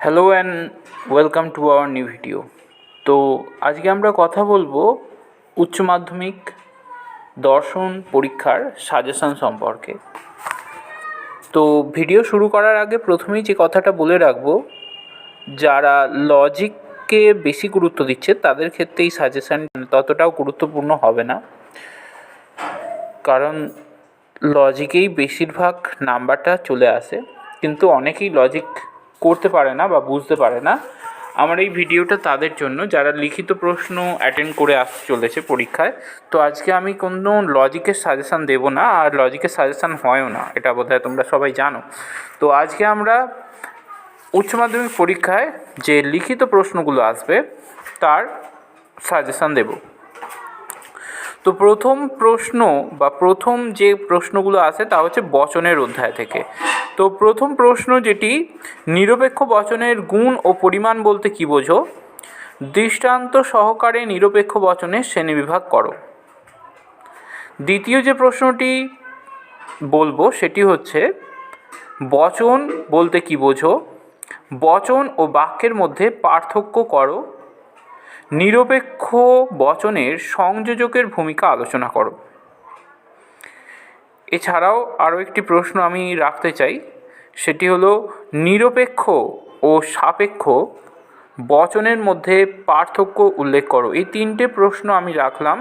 Hello and welcome to our new video. তো আজকে আমরা কথা বলবো উচ্চ মাধ্যমিক দর্শন পরীক্ষার সাজেশন সম্পর্কে। তো ভিডিও শুরু করার আগে প্রথমেই যে কথাটা বলে রাখবো, যারা লজিককে বেশি গুরুত্ব দিচ্ছে তাদের ক্ষেত্রে এই সাজেশান ততটাও গুরুত্বপূর্ণ হবে না, কারণ লজিকেই বেশিরভাগ নাম্বারটা চলে আসে, কিন্তু অনেকেই লজিক করতে পারে না বা বুঝতে পারে না। আমার এই ভিডিওটা তাদের জন্য যারা লিখিত প্রশ্ন অ্যাটেন্ড করে আসতে চলেছে পরীক্ষায়। তো আজকে আমি কোনো লজিকের সাজেশান দেব না, আর লজিকের সাজেশান হয়ও না, এটা বোধহয় তোমরা সবাই জানো। তো আজকে আমরা উচ্চ মাধ্যমিক পরীক্ষায় যে লিখিত প্রশ্নগুলো আসবে তার সাজেশান দেব। তো প্রথম প্রশ্ন বা প্রথম যে প্রশ্নগুলো আসে তা হচ্ছে বচনের অধ্যায় থেকে। তো প্রথম প্রশ্ন যেটি, নিরপেক্ষ বচনের গুণ ও পরিমাণ বলতে কী বোঝো? দৃষ্টান্ত সহকারে নিরপেক্ষ বচনের শ্রেণীবিভাগ করো। দ্বিতীয় যে প্রশ্নটি বলবো সেটি হচ্ছে, বচন বলতে কী বোঝো? বচন ও বাক্যের মধ্যে পার্থক্য করো। নিরপেক্ষ বচনের সংযোজকের ভূমিকা আলোচনা করো। এছাড়াও আরও একটি প্রশ্ন আমি রাখতে চাই, সেটি হলো, নিরপেক্ষ ও সাপেক্ষ বচনের মধ্যে পার্থক্য উল্লেখ করো। এই তিনটে প্রশ্ন আমি রাখলাম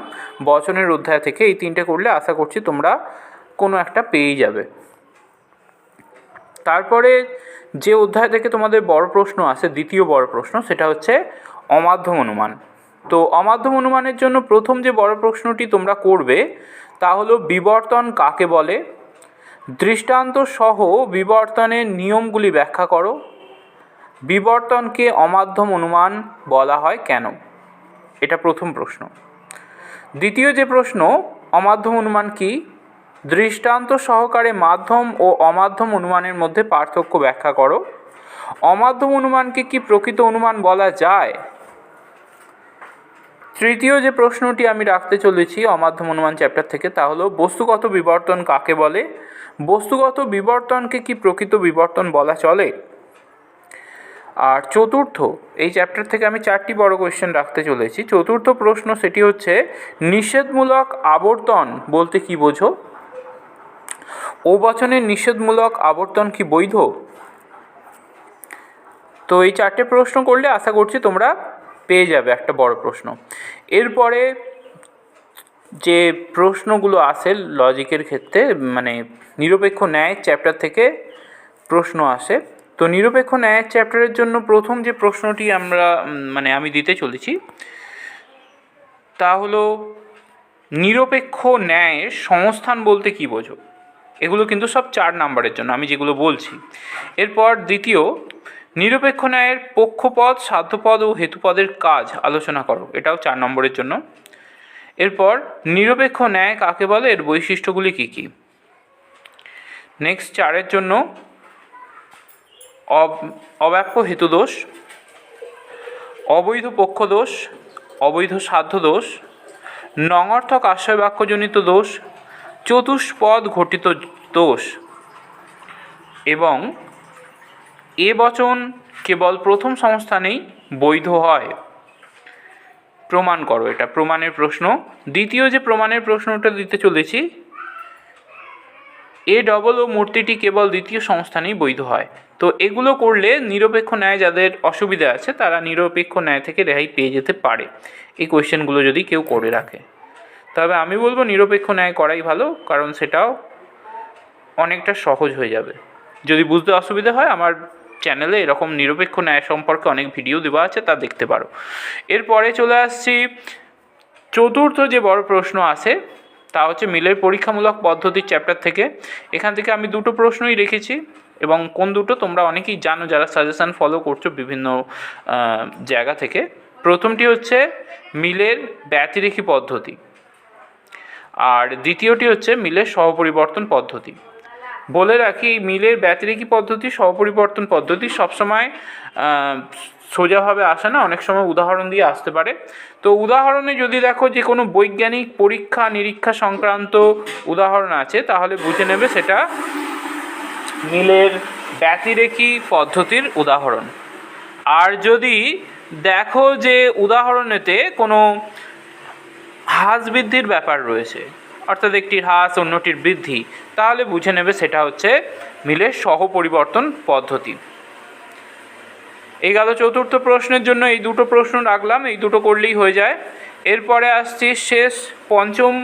বচনের অধ্যায় থেকে। এই তিনটে করলে আশা করছি তোমরা কোনো একটা পেয়ে যাবে। তারপরে যে অধ্যায় থেকে তোমাদের বড় প্রশ্ন আসে, দ্বিতীয় বড় প্রশ্ন, সেটা হচ্ছে অমাধ্যম অনুমান। তো অমাধ্যম অনুমানের জন্য প্রথম যে বড় প্রশ্নটি তোমরা করবে তা হলো, বিবর্তন কাকে বলে? দৃষ্টান্ত সহ বিবর্তনের নিয়মগুলি ব্যাখ্যা করো। বিবর্তনকে অমাধ্যম অনুমান বলা হয় কেন? এটা প্রথম প্রশ্ন। দ্বিতীয় যে প্রশ্ন, অমাধ্যম অনুমান কি? দৃষ্টান্ত সহকারে মাধ্যম ও অমাধ্যম অনুমানের মধ্যে পার্থক্য ব্যাখ্যা করো। অমাধ্যম অনুমানকে কি প্রকৃত অনুমান বলা যায়? তৃতীয় যে প্রশ্নটি আমি রাখতে চলেছি অমাধ্যম অনুমান চ্যাপ্টার থেকে তা হলো, বস্তুগত বিবর্তন কাকে বলে? বস্তুগত বিবর্তনকে কি প্রকৃত বিবর্তন বলা চলে? আর চতুর্থ, এই চ্যাপ্টার থেকে আমি 4টি বড় কোয়েশ্চেন রাখতে চলেছি। চতুর্থ প্রশ্ন সেটি হচ্ছে, নিষেধমূলক আবর্তন বলতে কি বোঝো? ও বচনের নিষেধমূলক আবর্তন কি বৈধ? তো এই 4টে প্রশ্ন করলে আশা করছি তোমরা পেয়ে যাবে একটা বড় প্রশ্ন। এরপরে যে প্রশ্নগুলো আসে লজিকের ক্ষেত্রে, মানে নিরপেক্ষ ন্যায় চ্যাপ্টার থেকে প্রশ্ন আসে। তো নিরপেক্ষ ন্যায়ের চ্যাপ্টারের জন্য প্রথম যে প্রশ্নটি আমি দিতে চলেছি তা হলো, নিরপেক্ষ ন্যায়ের সংস্থান বলতে কী বোঝো? এগুলো কিন্তু সব 4 নাম্বারের জন্য আমি যেগুলো বলছি। এরপর দ্বিতীয়, নিরপেক্ষ ন্যায়ের পক্ষপদ, সাধ্যপদ ও হেতুপদের কাজ আলোচনা করো। এটাও 4 নম্বরের জন্য। এরপর, নিরপেক্ষ ন্যায় কাকে বলে? এর বৈশিষ্ট্যগুলি কী কী? নেক্সট 4-এর জন্য, অব্যাপ্য হেতুদোষ, অবৈধ পক্ষদোষ, অবৈধ সাধ্যদোষ, নঙর্থক আশ্রয় বাক্যজনিত দোষ, চতুষ্পদ ঘটিত দোষ এবং এ বচন কেবল প্রথম সংস্থানেই বৈধ হয়। প্রমাণ করো। এটা প্রমাণের প্রশ্ন। দ্বিতীয় যে প্রমাণের প্রশ্নটা দিতে চলেছি, এ ডবল ও মূর্তিটি কেবল দ্বিতীয় সংস্থানেই বৈধ হয়। তো এগুলো করলে নিরপেক্ষ ন্যায় যাদের অসুবিধা আছে তারা নিরপেক্ষ ন্যায় থেকে রেহাই পেয়ে যেতে পারে, এই কোয়েশ্চেনগুলো যদি কেউ করে রাখে। তবে আমি বলবো নিরপেক্ষ ন্যায় করাই ভালো, কারণ সেটাও অনেকটা সহজ হয়ে যাবে। যদি বুঝতে অসুবিধা হয়, আমার চ্যানেলে এরকম নিরপেক্ষ ন্যায় সম্পর্কে অনেক ভিডিও দেওয়া আছে, তা দেখতে পারো। এরপরে চলে আসছি চতুর্থ যে বড় প্রশ্ন আসে তা হচ্ছে মিলের পরীক্ষামূলক পদ্ধতির চ্যাপ্টার থেকে। এখান থেকে আমি 2টো প্রশ্নই রেখেছি, এবং কোন দুটো তোমরা অনেকেই জানো যারা সাজেশান ফলো করছো বিভিন্ন জায়গা থেকে। প্রথমটি হচ্ছে মিলের ব্যতিরেখী পদ্ধতি, আর দ্বিতীয়টি হচ্ছে মিলের সহপরিবর্তন পদ্ধতি। বলে রাখি, মিলের ব্যতিরেখী পদ্ধতি, সহপরিবর্তন পদ্ধতি সবসময় সোজাভাবে আসে না, অনেক সময় উদাহরণ দিয়ে আসতে পারে। তো উদাহরণে যদি দেখো যে কোনো বৈজ্ঞানিক পরীক্ষা নিরীক্ষা সংক্রান্ত উদাহরণ আছে, তাহলে বুঝে নেবে সেটা মিলের ব্যতিরেখী পদ্ধতির উদাহরণ। আর যদি দেখো যে উদাহরণেতে কোনো হ্রাস বৃদ্ধির ব্যাপার রয়েছে, অর্থাৎ একটির হ্রাস অন্যটির বৃদ্ধি, তাহলে বুঝে নেবে সেটা হচ্ছে মিলের সহপরিবর্তন পদ্ধতি। এই গেল চতুর্থ প্রশ্নের জন্য এই দুটো প্রশ্ন রাখলাম, এই দুটো করলেই হয়ে যায়। এরপরে আসছি শেষ পঞ্চম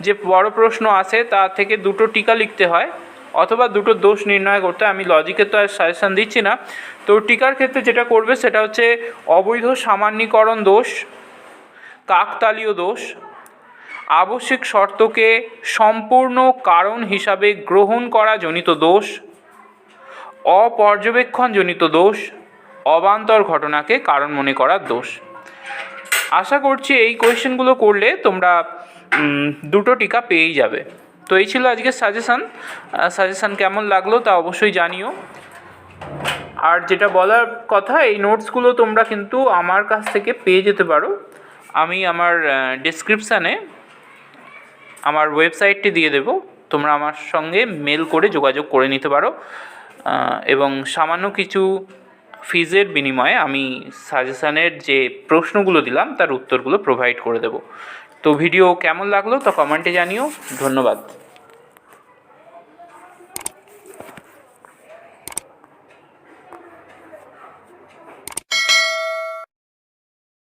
যে বড় প্রশ্ন আছে তা থেকে দুটো টিকা লিখতে হয় অথবা দুটো দোষ নির্ণয় করতে হয়। আমি লজিকের তো আর সাজেশান দিচ্ছি না। তো টিকার ক্ষেত্রে যেটা করবে সেটা হচ্ছে অবৈধ সামান্যীকরণ দোষ, কাকতালীয় দোষ, আবশ্যিক শর্তকে সম্পূর্ণ কারণ হিসাবে গ্রহণ করা জনিত দোষ, অপর্যবেক্ষণজনিত দোষ, অবান্তর ঘটনাকে কারণ মনে করার দোষ। আশা করছি এই কোয়েশ্চেনগুলো করলে তোমরা দুটো টিকা পেয়েই যাবে। তো এই ছিল আজকের সাজেশান কেমন লাগলো তা অবশ্যই জানিও। আর যেটা বলার কথা, এই নোটসগুলো তোমরা কিন্তু আমার কাছ থেকে পেয়ে যেতে পারো। আমি আমার ডেসক্রিপশানে আমার ওয়েবসাইটটি দিয়ে দেবো, তোমরা আমার সঙ্গে মেল করে যোগাযোগ করে নিতে পারো এবং সামান্য কিছু ফিজের বিনিময়ে আমি সাজেশানের যে প্রশ্নগুলো দিলাম তার উত্তরগুলো প্রোভাইড করে দেবো। তো ভিডিও কেমন লাগলো তা কমেন্টে জানিও। ধন্যবাদ।